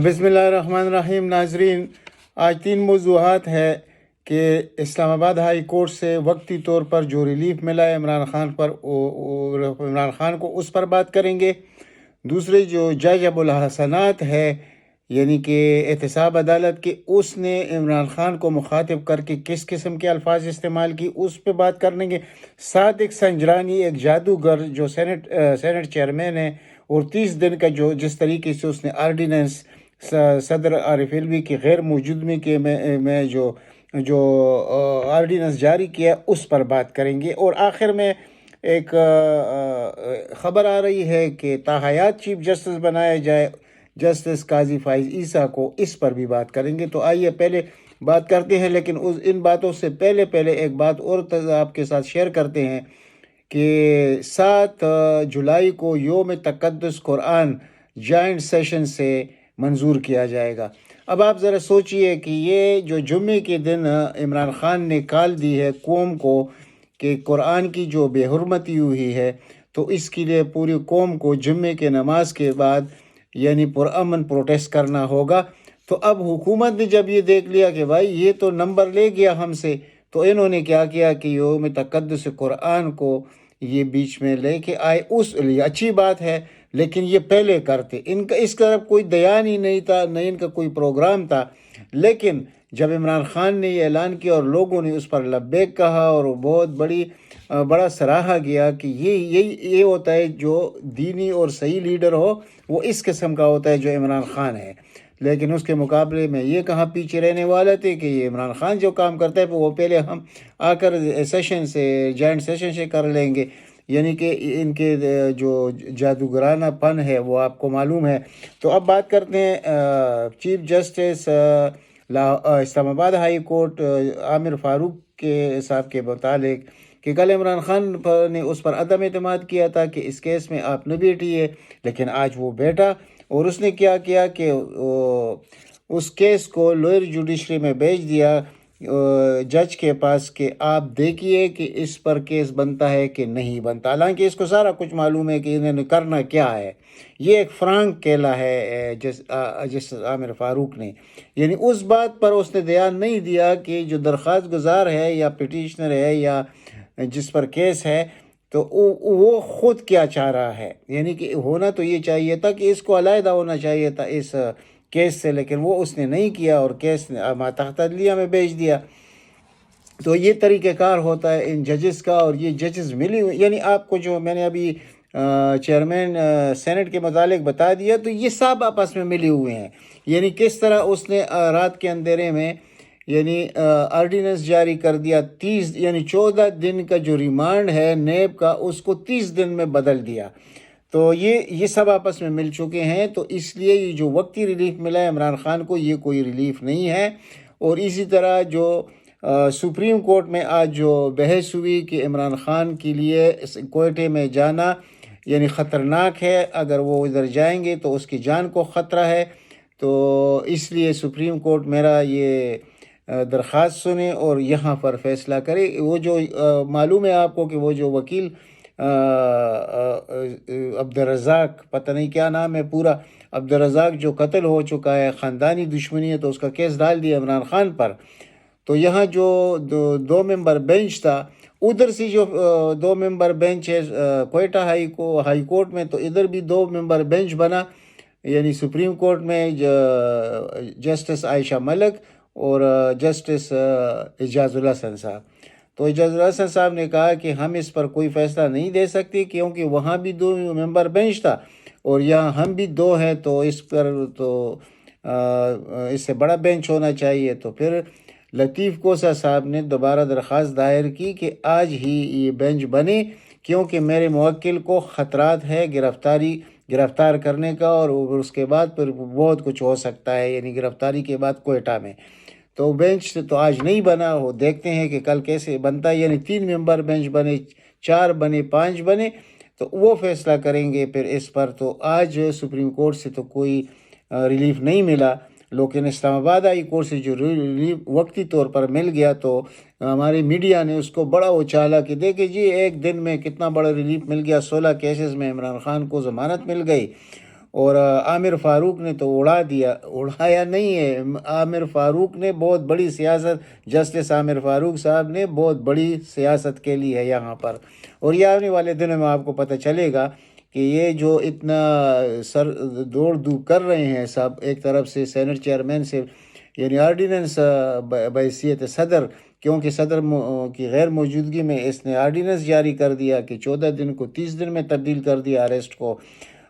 بسم اللہ الرحمن الرحیم۔ ناظرین، آج 3 موضوعات ہے کہ اسلام آباد ہائی کورٹ سے وقتی طور پر جو ریلیف ملا ہے عمران خان پر، عمران خان کو اس پر بات کریں گے۔ دوسرے جو جج ابو الحسنات ہے، یعنی کہ احتساب عدالت کے، اس نے عمران خان کو مخاطب کر کے کس قسم کے الفاظ استعمال کی، اس پہ بات کر لیں گے۔ ساتھ ایک سنجرانی، ایک جادوگر جو سینٹ چیئرمین ہے، اور 30 دن کا جس طریقے سے اس نے آرڈیننس صدر عارف علوی کی غیر موجودگی کے میں جو آرڈیننس جاری کیا، اس پر بات کریں گے۔ اور آخر میں ایک خبر آ رہی ہے کہ تاحیات چیف جسٹس بنایا جائے جسٹس قاضی فائز عیسیٰ کو، اس پر بھی بات کریں گے۔ تو آئیے پہلے بات کرتے ہیں، لیکن ان باتوں سے پہلے ایک بات اور آپ کے ساتھ شیئر کرتے ہیں کہ 7 جولائی کو یوم تقدس قرآن جوائنٹ سیشن سے منظور کیا جائے گا۔ اب آپ ذرا سوچئے کہ یہ جو جمعے کے دن عمران خان نے کال دی ہے قوم کو کہ قرآن کی جو بے حرمتی ہوئی ہے، تو اس کے لیے پوری قوم کو جمعے کے نماز کے بعد یعنی پرامن پروٹیسٹ کرنا ہوگا۔ تو اب حکومت نے جب یہ دیکھ لیا کہ بھائی یہ تو نمبر لے گیا ہم سے، تو انہوں نے کیا کیا کہ یوم تقدس قرآن کو یہ بیچ میں لے کے آئے۔ اس لیے اچھی بات ہے، لیکن یہ پہلے کرتے، ان کا اس طرف کوئی دیان ہی نہیں تھا، نہ ان کا کوئی پروگرام تھا۔ لیکن جب عمران خان نے یہ اعلان کیا اور لوگوں نے اس پر لبیک کہا، اور بہت بڑا سراہا گیا کہ یہ ہوتا ہے جو دینی اور صحیح لیڈر ہو، وہ اس قسم کا ہوتا ہے جو عمران خان ہے۔ لیکن اس کے مقابلے میں یہ کہاں پیچھے رہنے والا تھے کہ یہ عمران خان جو کام کرتا ہے وہ پہلے ہم آ کر سیشن سے جوائنٹ سیشن سے کر لیں گے، یعنی کہ ان کے جو جادوگرانہ پن ہے وہ آپ کو معلوم ہے۔ تو اب بات کرتے ہیں چیف جسٹس اسلام آباد ہائی کورٹ عامر فاروق کے صاحب کے متعلق کہ کل عمران خان نے اس پر عدم اعتماد کیا تھا کہ اس کیس میں آپ نے بیٹھی ہے، لیکن آج وہ بیٹھا اور اس نے کیا کیا کہ اس کیس کو لوئر جوڈیشری میں بھیج دیا جج کے پاس کہ آپ دیکھیے کہ اس پر کیس بنتا ہے کہ نہیں بنتا۔ حالانکہ اس کو سارا کچھ معلوم ہے کہ انہوں نے کرنا کیا ہے۔ یہ ایک فرانک کھیلا ہے جس عامر فاروق نے، یعنی اس بات پر اس نے دھیان نہیں دیا کہ جو درخواست گزار ہے یا پٹیشنر ہے یا جس پر کیس ہے، تو وہ خود کیا چاہ رہا ہے۔ یعنی کہ ہونا تو یہ چاہیے تھا کہ اس کو علیحدہ ہونا چاہیے تھا اس کیس سے، لیکن وہ اس نے نہیں کیا اور کیس تحت عدلیہ میں بھیج دیا۔ تو یہ طریقہ کار ہوتا ہے ان ججز کا، اور یہ ججز ملی ہوئی، یعنی آپ کو جو میں نے ابھی چیئرمین سینٹ کے متعلق بتا دیا، تو یہ سب آپس میں ملے ہوئے ہیں۔ یعنی کس طرح اس نے رات کے اندھیرے میں یعنی آرڈیننس جاری کر دیا، 14 دن کا جو ریمانڈ ہے نیب کا، اس کو 30 دن میں بدل دیا۔ تو یہ سب آپس میں مل چکے ہیں، تو اس لیے یہ جو وقتی ریلیف ملا ہے عمران خان کو، یہ کوئی ریلیف نہیں ہے۔ اور اسی طرح جو سپریم کورٹ میں آج جو بحث ہوئی کہ عمران خان کے لیے کوئٹے میں جانا یعنی خطرناک ہے، اگر وہ ادھر جائیں گے تو اس کی جان کو خطرہ ہے، تو اس لیے سپریم کورٹ میرا یہ درخواست سنے اور یہاں پر فیصلہ کرے۔ وہ جو معلوم ہے آپ کو کہ وہ جو وکیل عبدالرزاق، پتہ نہیں کیا نام ہے پورا، عبدالرزاق جو قتل ہو چکا ہے، خاندانی دشمنی ہے، تو اس کا کیس ڈال دیا عمران خان پر۔ تو یہاں جو 2 ممبر بینچ تھا، ادھر سے جو 2 ممبر بینچ ہے کوئٹہ ہائی کورٹ میں، تو ادھر بھی 2 ممبر بینچ بنا، یعنی سپریم کورٹ میں جسٹس عائشہ ملک اور جسٹس اعجاز الحسن صاحب۔ تو اعجاز الحسن صاحب نے کہا کہ ہم اس پر کوئی فیصلہ نہیں دے سکتے، کیونکہ وہاں بھی 2 ممبر بینچ تھا اور یہاں ہم بھی 2 ہیں، تو اس پر تو اس سے بڑا بینچ ہونا چاہیے۔ تو پھر لطیف کوسہ صاحب نے دوبارہ درخواست دائر کی کہ آج ہی یہ بینچ بنے، کیونکہ میرے موکل کو خطرات ہے گرفتار کرنے کا، اور اس کے بعد پھر بہت کچھ ہو سکتا ہے، یعنی گرفتاری کے بعد کوئٹہ میں۔ تو بینچ تو آج نہیں بنا، وہ دیکھتے ہیں کہ کل کیسے بنتا ہے، یعنی 3 ممبر بینچ بنے، 4 بنے، 5 بنے، تو وہ فیصلہ کریں گے پھر اس پر۔ تو آج سپریم کورٹ سے تو کوئی ریلیف نہیں ملا، لیکن اسلام آباد ہائی کورٹ سے جو ریلیف وقتی طور پر مل گیا، تو ہماری میڈیا نے اس کو بڑا اچھالا کہ دیکھیں جی ایک دن میں کتنا بڑا ریلیف مل گیا، 16 کیسز میں عمران خان کو ضمانت مل گئی۔ اور عامر فاروق نے تو اڑایا نہیں ہے. عامر فاروق نے بہت بڑی سیاست، جسٹس عامر فاروق صاحب نے بہت بڑی سیاست کے لی ہے یہاں پر. اور یہ آنے والے دنوں میں آپ کو پتہ چلے گا کہ یہ جو اتنا سر دوڑ دھوپ کر رہے ہیں سب، ایک طرف سے سینٹ چیئرمین سے یعنی آرڈیننس بحیثیت صدر، کیونکہ صدر کی غیر موجودگی میں اس نے آرڈیننس جاری کر دیا کہ 14 دن کو 30 دن میں تبدیل کر دیا اریسٹ کو.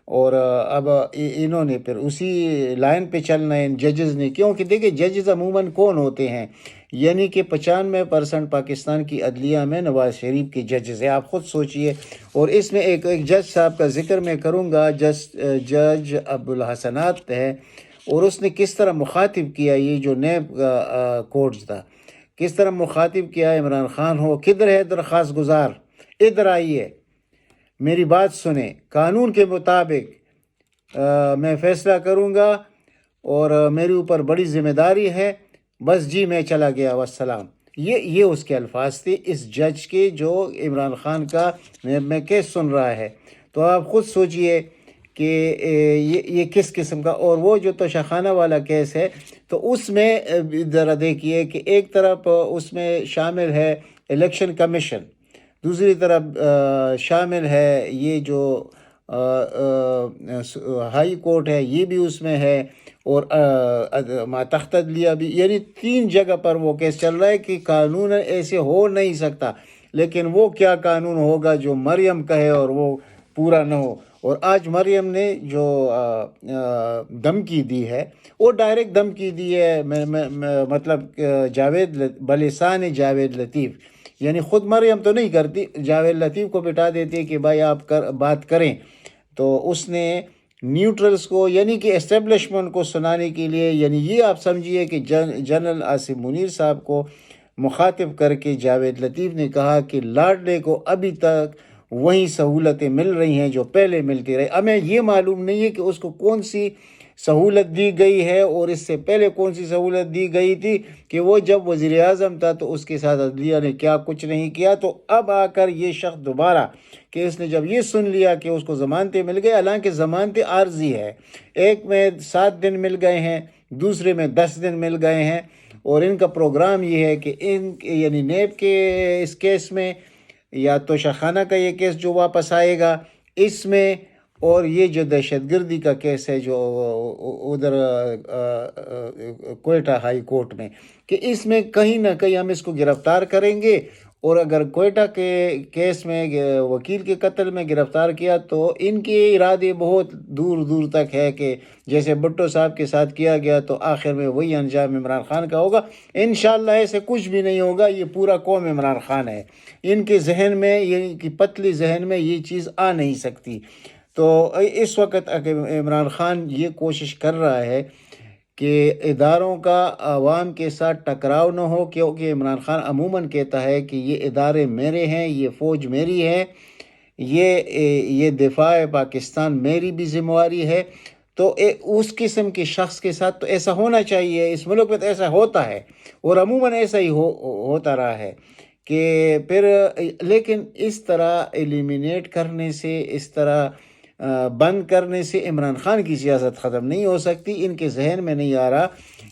اور اب انہوں نے پھر اسی لائن پہ چلنا ہے ان ججز نے، کیونکہ دیکھیں ججز عموماً کون ہوتے ہیں، یعنی کہ 95% پاکستان کی عدلیہ میں نواز شریف کے ججز ہیں. آپ خود سوچئے. اور اس میں ایک جج صاحب کا ذکر میں کروں گا، جج عبدالحسنات ہے، اور اس نے کس طرح مخاطب کیا یہ جو نیب کورٹس تھا، کس طرح مخاطب کیا عمران خان ہو. کدھر ہے درخواست گزار، ادھر آئیے، میری بات سنیں، قانون کے مطابق میں فیصلہ کروں گا اور میرے اوپر بڑی ذمہ داری ہے، بس جی میں چلا گیا والسلام. یہ اس کے الفاظ تھے اس جج کے جو عمران خان کا میں کیس سن رہا ہے. تو آپ خود سوچئے کہ یہ کس قسم کا. اور وہ جو توشہ خانہ والا کیس ہے تو اس میں ذرا دیکھیے کہ ایک طرف اس میں شامل ہے الیکشن کمیشن، دوسری طرف شامل ہے یہ جو ہائی کورٹ ہے یہ بھی اس میں ہے، اور ماتحت عدلیہ بھی، یعنی 3 جگہ پر وہ کیس چل رہا ہے کہ قانون ایسے ہو نہیں سکتا. لیکن وہ کیا قانون ہوگا جو مریم کہے اور وہ پورا نہ ہو. اور آج مریم نے جو دھمکی دی ہے وہ ڈائریکٹ دھمکی دی ہے، مطلب جاوید بلسان جاوید لطیف، یعنی خود مریم تو نہیں کرتی، جاوید لطیف کو بٹھا دیتی کہ بھائی آپ بات کریں. تو اس نے نیوٹرلز کو یعنی کہ اسٹیبلشمنٹ کو سنانے کے لیے، یعنی یہ آپ سمجھیے کہ جنرل عاصم منیر صاحب کو مخاطب کر کے جاوید لطیف نے کہا کہ لاڈلے کو ابھی تک وہی سہولتیں مل رہی ہیں جو پہلے ملتی رہی. ہمیں یہ معلوم نہیں ہے کہ اس کو کون سی سہولت دی گئی ہے اور اس سے پہلے کون سی سہولت دی گئی تھی، کہ وہ جب وزیر اعظم تھا تو اس کے ساتھ عدلیہ نے کیا کچھ نہیں کیا. تو اب آ کر یہ شخص دوبارہ کہ اس نے جب یہ سن لیا کہ اس کو ضمانتیں مل گئی، حالانکہ ضمانتیں عارضی ہے، ایک میں 7 دن مل گئے ہیں، دوسرے میں 10 دن مل گئے ہیں. اور ان کا پروگرام یہ ہے کہ یعنی نیب کے اس کیس میں یا توشہ خانہ کا یہ کیس جو واپس آئے گا اس میں، اور یہ جو دہشت گردی کا کیس ہے جو ادھر کوئٹہ ہائی کورٹ میں، کہ اس میں کہیں نہ کہیں ہم اس کو گرفتار کریں گے. اور اگر کوئٹہ کے کیس میں وکیل کے قتل میں گرفتار کیا تو ان کے ارادے بہت دور دور تک ہے کہ جیسے بھٹو صاحب کے ساتھ کیا گیا تو آخر میں وہی انجام عمران خان کا ہوگا. انشاءاللہ ایسے کچھ بھی نہیں ہوگا. یہ پورا قوم عمران خان ہے، ان کے ذہن میں، ان کی پتلی ذہن میں یہ چیز آ نہیں سکتی. تو اس وقت عمران خان یہ کوشش کر رہا ہے کہ اداروں کا عوام کے ساتھ ٹکراؤ نہ ہو، کیونکہ عمران خان عموماً کہتا ہے کہ یہ ادارے میرے ہیں، یہ فوج میری ہے، یہ دفاع پاکستان میری بھی ذمہ داری ہے. تو اس قسم کے شخص کے ساتھ تو ایسا ہونا چاہیے. اس ملک میں تو ایسا ہوتا ہے اور عموماً ایسا ہی ہوتا رہا ہے کہ پھر، لیکن اس طرح ایلیمینیٹ کرنے سے، اس طرح بند کرنے سے عمران خان کی سیاست ختم نہیں ہو سکتی. ان کے ذہن میں نہیں آ رہا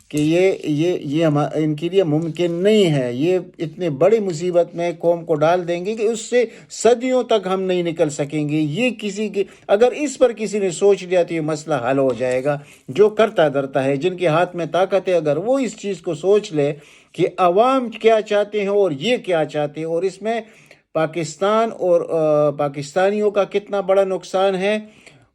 کہ یہ ان کے لیے ممکن نہیں ہے. یہ اتنے بڑی مصیبت میں قوم کو ڈال دیں گے کہ اس سے صدیوں تک ہم نہیں نکل سکیں گے. یہ کسی کے اگر اس پر کسی نے سوچ لیا تو یہ مسئلہ حل ہو جائے گا. جو کرتا درتا ہے، جن کے ہاتھ میں طاقت ہے، اگر وہ اس چیز کو سوچ لے کہ عوام کیا چاہتے ہیں اور یہ کیا چاہتے ہیں، اور اس میں پاکستان اور پاکستانیوں کا کتنا بڑا نقصان ہے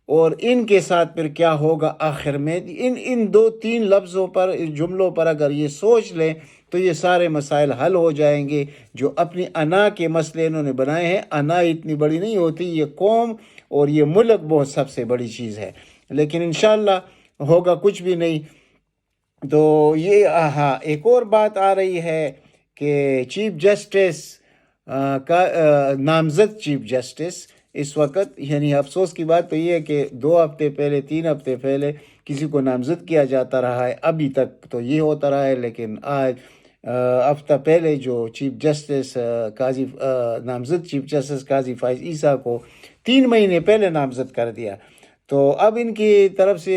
اور ان کے ساتھ پھر کیا ہوگا آخر میں، ان 2-3 لفظوں پر، جملوں پر اگر یہ سوچ لیں تو یہ سارے مسائل حل ہو جائیں گے. جو اپنی انا کے مسئلے انہوں نے بنائے ہیں، انا اتنی بڑی نہیں ہوتی، یہ قوم اور یہ ملک بہت سب سے بڑی چیز ہے. لیکن انشاءاللہ ہوگا کچھ بھی نہیں. تو یہ ایک اور بات آ رہی ہے کہ چیف جسٹس کا نامزد چیف جسٹس اس وقت، یعنی افسوس کی بات تو یہ ہے کہ 2 ہفتے پہلے، 3 ہفتے پہلے کسی کو نامزد کیا جاتا رہا ہے، ابھی تک تو یہ ہوتا رہا ہے. لیکن آج ہفتہ پہلے جو چیف جسٹس نامزد چیف جسٹس قاضی فائز عیسیٰ کو 3 مہینے پہلے نامزد کر دیا. تو اب ان کی طرف سے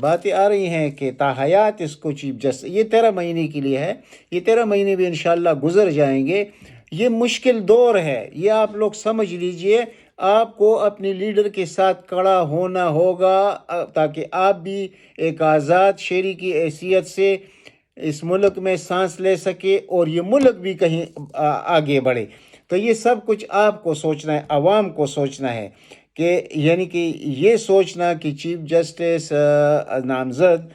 باتیں آ رہی ہیں کہ تاحیات اس کو چیف جسٹس، یہ 13 مہینے کے لیے ہے، یہ 13 مہینے بھی انشاءاللہ گزر جائیں گے. یہ مشکل دور ہے، یہ آپ لوگ سمجھ لیجئے. آپ کو اپنے لیڈر کے ساتھ کھڑا ہونا ہوگا تاکہ آپ بھی ایک آزاد شہری کی حیثیت سے اس ملک میں سانس لے سکے اور یہ ملک بھی کہیں آگے بڑھے. تو یہ سب کچھ آپ کو سوچنا ہے، عوام کو سوچنا ہے کہ یعنی کہ یہ سوچنا کہ چیف جسٹس نامزد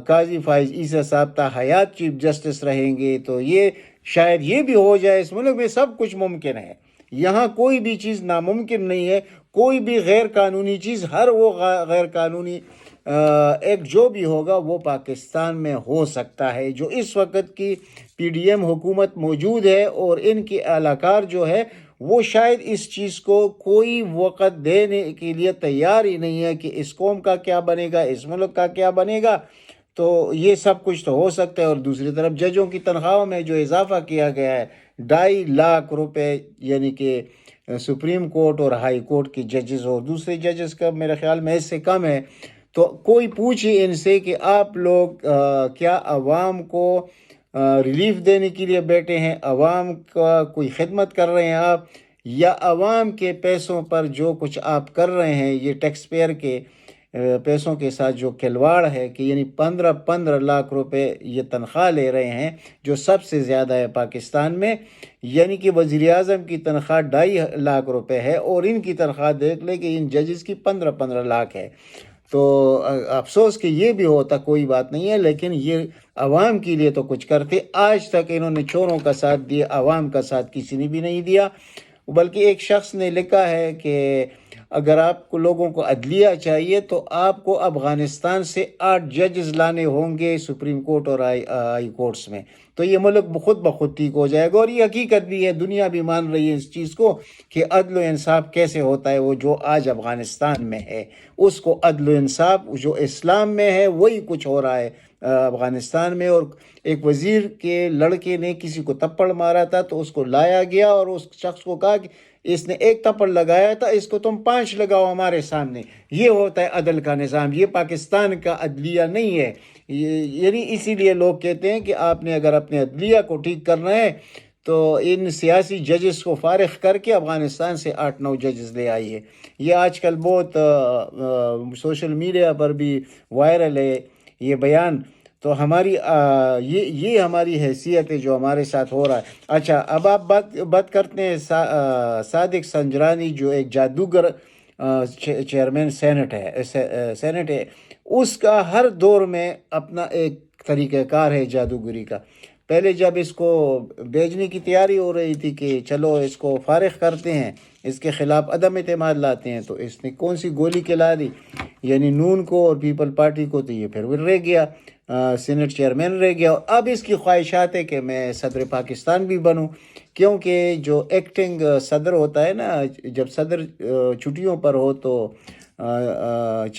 قاضی فائز عیسیٰ صاحب تا حیات چیف جسٹس رہیں گے تو یہ شاید یہ بھی ہو جائے. اس ملک میں سب کچھ ممکن ہے، یہاں کوئی بھی چیز ناممکن نہیں ہے. کوئی بھی غیر قانونی چیز، ہر وہ غیر قانونی ایک جو بھی ہوگا وہ پاکستان میں ہو سکتا ہے. جو اس وقت کی پی ڈی ایم حکومت موجود ہے اور ان کی اہلکار جو ہے وہ شاید اس چیز کو کوئی وقت دینے کے لیے تیار ہی نہیں ہے کہ اس قوم کا کیا بنے گا، اس ملک کا کیا بنے گا. تو یہ سب کچھ تو ہو سکتا ہے. اور دوسری طرف ججوں کی تنخواہوں میں جو اضافہ کیا گیا ہے 2.5 لاکھ روپے، یعنی کہ سپریم کورٹ اور ہائی کورٹ کے ججز اور دوسرے ججز کا میرے خیال میں اس سے کم ہے. تو کوئی پوچھے ان سے کہ آپ لوگ کیا عوام کو ریلیف دینے کے لیے بیٹھے ہیں، عوام کا کوئی خدمت کر رہے ہیں آپ، یا عوام کے پیسوں پر جو کچھ آپ کر رہے ہیں، یہ ٹیکس پیئر کے پیسوں کے ساتھ جو کھلواڑ ہے کہ یعنی 15 لاکھ روپے یہ تنخواہ لے رہے ہیں جو سب سے زیادہ ہے پاکستان میں. یعنی کہ وزیر اعظم کی تنخواہ 2.5 لاکھ روپے ہے اور ان کی تنخواہ دیکھ لے کہ ان ججز کی 15 لاکھ ہے. تو افسوس کہ یہ بھی ہوتا کوئی بات نہیں ہے، لیکن یہ عوام کے لیے تو کچھ کرتے. آج تک انہوں نے چوروں کا ساتھ دیا، عوام کا ساتھ کسی نے بھی نہیں دیا. بلکہ ایک شخص نے لکھا ہے کہ اگر آپ کو لوگوں کو عدلیہ چاہیے تو آپ کو افغانستان سے 8 ججز لانے ہوں گے سپریم کورٹ اور ہائی کورٹس میں، تو یہ ملک خود بخود ٹھیک ہو جائے گا. اور یہ حقیقت بھی ہے، دنیا بھی مان رہی ہے اس چیز کو کہ عدل و انصاف کیسے ہوتا ہے. وہ جو آج افغانستان میں ہے اس کو عدل و انصاف جو اسلام میں ہے وہی کچھ ہو رہا ہے افغانستان میں. اور ایک وزیر کے لڑکے نے کسی کو تپڑ مارا تھا تو اس کو لایا گیا اور اس شخص کو کہا کہ اس نے 1 تپڑ لگایا تھا، اس کو تم 5 لگاؤ ہمارے سامنے. یہ ہوتا ہے عدل کا نظام، یہ پاکستان کا عدلیہ نہیں ہے. یعنی اسی لیے لوگ کہتے ہیں کہ آپ نے اگر اپنے عدلیہ کو ٹھیک کرنا ہے تو ان سیاسی ججز کو فارغ کر کے افغانستان سے 8-9 ججز لے آئیے. یہ آج کل بہت سوشل میڈیا پر بھی وائرل ہے یہ بیان. تو ہماری یہ ہماری حیثیت ہے جو ہمارے ساتھ ہو رہا ہے. اچھا، اب آپ بات کرتے ہیں صادق سنجرانی جو ایک جادوگر چیئرمین سینٹ ہے. اس کا ہر دور میں اپنا ایک طریقہ کار ہے جادوگری کا. پہلے جب اس کو بھیجنے کی تیاری ہو رہی تھی کہ چلو اس کو فارغ کرتے ہیں، اس کے خلاف عدم اعتماد لاتے ہیں، تو اس نے کون سی گولی کھلا دی، یعنی نون کو اور پیپل پارٹی کو. تو یہ پھر رہ گیا، سینٹ چیئرمین رہ گیا. اور اب اس کی خواہشات ہے کہ میں صدر پاکستان بھی بنوں، کیونکہ جو ایکٹنگ صدر ہوتا ہے نا، جب صدر چھٹیوں پر ہو تو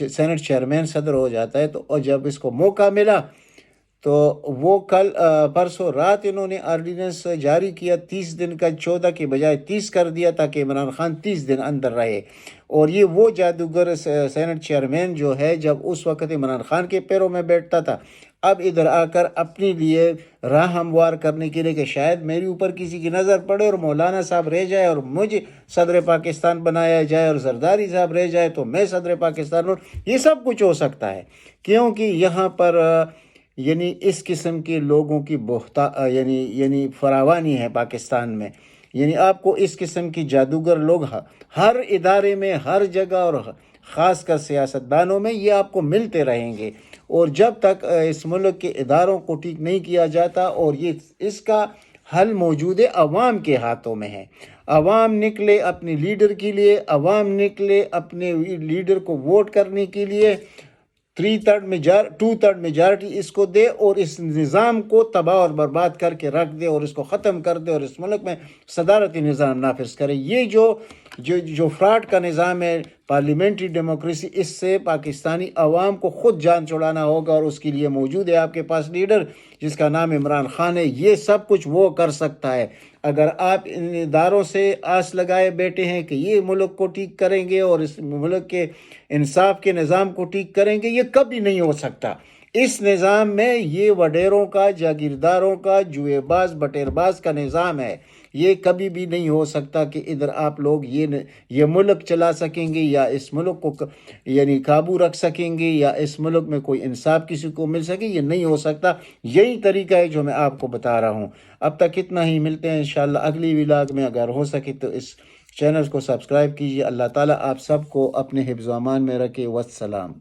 سینٹ چیئرمین صدر ہو جاتا ہے. تو اور جب اس کو موقع ملا تو وہ پرسوں رات انہوں نے آرڈیننس جاری کیا 30 دن کا، 14 کے بجائے 30 کر دیا تاکہ عمران خان 30 دن اندر رہے. اور یہ وہ جادوگر سینٹ چیئرمین جو ہے جب اس وقت عمران خان کے پیروں میں بیٹھتا تھا، اب ادھر آ کر اپنے لیے راہ ہموار کرنے کے لیے کہ شاید میرے اوپر کسی کی نظر پڑے اور مولانا صاحب رہ جائے اور مجھے صدر پاکستان بنایا جائے اور زرداری صاحب رہ جائے تو میں صدر پاکستان ہوں. یہ سب کچھ ہو سکتا ہے کیونکہ یہاں پر یعنی اس قسم کے لوگوں کی یعنی فراوانی ہے پاکستان میں. یعنی آپ کو اس قسم کی جادوگر لوگ ہر ادارے میں، ہر جگہ، اور خاص کر سیاستدانوں میں یہ آپ کو ملتے رہیں گے. اور جب تک اس ملک کے اداروں کو ٹھیک نہیں کیا جاتا، اور اس کا حل موجود ہے عوام کے ہاتھوں میں ہے. عوام نکلے اپنے لیڈر کے لیے، عوام نکلے اپنے لیڈر کو ووٹ کرنے کے لیے، 2/3 میجارٹی اس کو دے اور اس نظام کو تباہ اور برباد کر کے رکھ دے اور اس کو ختم کر دے اور اس ملک میں صدارتی نظام نافذ کرے. یہ جو جو فراڈ کا نظام ہے پارلیمنٹری ڈیموکریسی، اس سے پاکستانی عوام کو خود جان چھڑانا ہوگا، اور اس کے لیے موجود ہے آپ کے پاس لیڈر جس کا نام عمران خان ہے۔ یہ سب کچھ وہ کر سکتا ہے۔ اگر آپ ان اداروں سے آس لگائے بیٹھے ہیں کہ یہ ملک کو ٹھیک کریں گے اور اس ملک کے انصاف کے نظام کو ٹھیک کریں گے، یہ کبھی نہیں ہو سکتا۔ اس نظام میں یہ وڈیروں کا، جاگیرداروں کا، جوئے باز بٹیر باز کا نظام ہے۔ یہ کبھی بھی نہیں ہو سکتا کہ ادھر آپ لوگ یہ ملک چلا سکیں گے یا اس ملک کو یعنی قابو رکھ سکیں گے یا اس ملک میں کوئی انصاف کسی کو مل سکے، یہ نہیں ہو سکتا۔ یہی طریقہ ہے جو میں آپ کو بتا رہا ہوں۔ اب تک اتنا ہی، ملتے ہیں انشاءاللہ اگلی ولاگ میں۔ اگر ہو سکے تو اس چینل کو سبسکرائب کیجیے۔ اللہ تعالیٰ آپ سب کو اپنے حفظ و امان میں رکھے۔ والسلام۔